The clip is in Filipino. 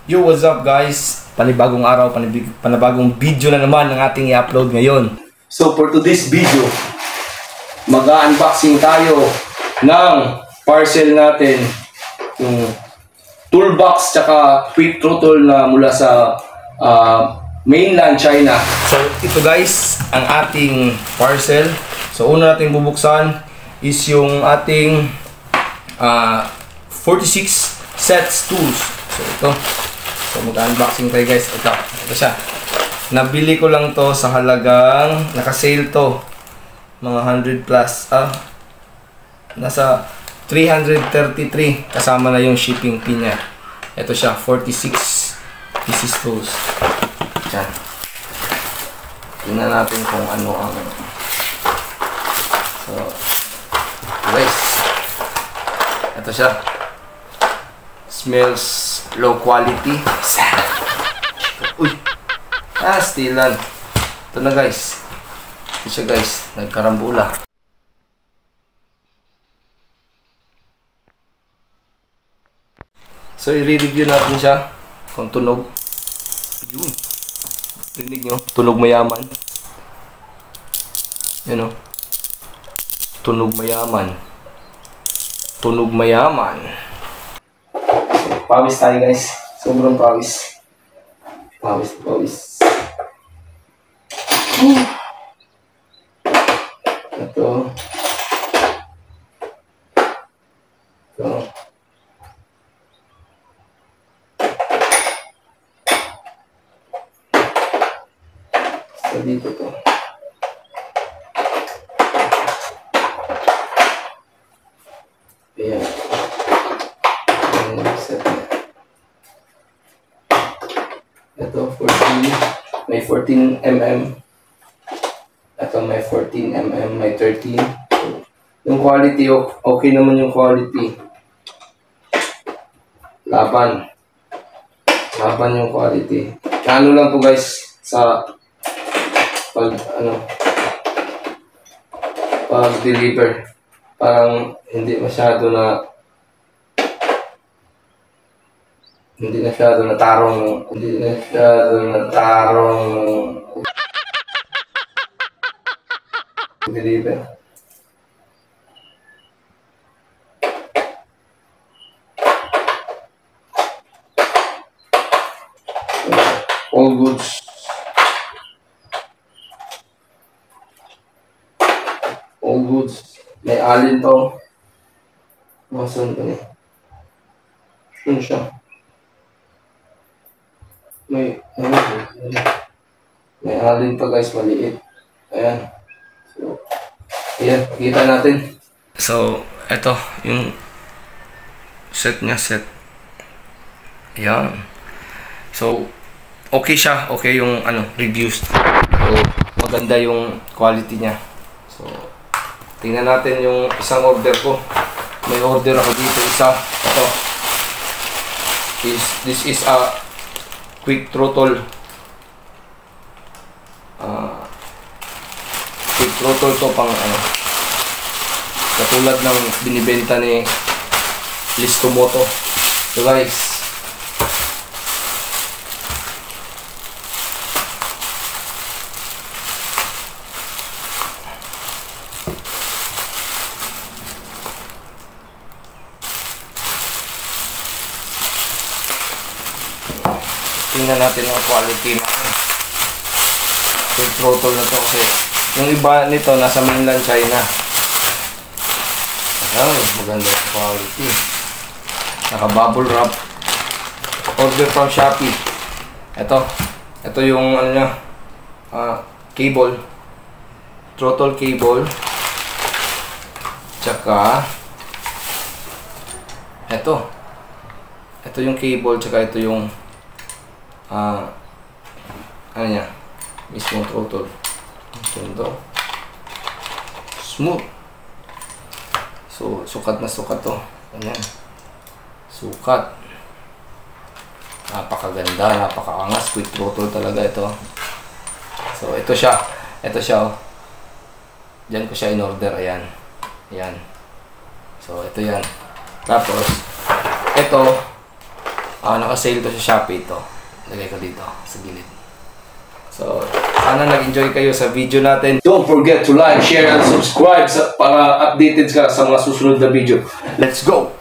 Yo, what's up guys? Panibagong araw, panibagong video na naman ang ating i-upload ngayon. So for today's video, mag-unboxing tayo ng parcel natin. Yung toolbox tsaka quick throttle na mula sa mainland China. So ito guys, ang ating parcel. So una natin bubuksan is yung ating 46 sets tools. So ito. So mag-unboxing tayo guys. Ito siya. Nabili ko lang to sa halagang naka-sale to. Mga 100 plus. Nasa 333 kasama na yung shipping fee niya. Ito siya, 46 pieces tools. Yan. Tingnan natin kung ano ang so guys. Ito siya. Smells low quality. Uy! Stilan. Ito na guys. Ito siya guys. Nagkarambula. So, i-review natin siya. Kung tunog. Yun. Rinig nyo. Tunog mayaman. Yan o. Tunog mayaman. Tunog mayaman. Pawis tayo guys. Sobrang pawis. Pawis. Ito. So dito to. Ayan. Ito 14, may 14 mm. Ito may 14 mm, may 13. Yung quality, okay naman yung quality. Laban yung quality. Ano lang po guys sa pag deliver, parang hindi masyado na tarong deliver. All goods. May alin to. Masan to eh. Yun siya. May alin pa guys, maliit. Ayan. So, ayan, kita natin. So, eto, yung set niya, ayan. So, okay siya. Okay yung reviews. So, maganda yung quality niya. So, tingnan natin yung isang order ko. May order ako dito isa. Ito. This is a quick throttle. Quick throttle to pang katulad ng binibenta ni Listomoto. So guys, tingnan natin yung quality ng quick throttle na to kasi yung iba nito nasa mainland China. Maganda yung quality. Naka bubble wrap. Order from Shopee. Ito yung cable. Throttle cable. Tsaka ito yung cable, tsaka ito yung mismo throttle. Ito. Smooth. So, sukat na sukat to. Ayan. Sukat. Napakaganda, napakaangas. Quick throttle talaga ito. So, ito siya. Diyan ko siya in-order. Ayan. So, ito yan. Tapos, ito, Naka-sale to sa Shopee ito. Lagay ko dito sa gilid. So, sana nag-enjoy kayo sa video natin. Don't forget to like, share, and subscribe para updated ka sa mga susunod na video. Let's go!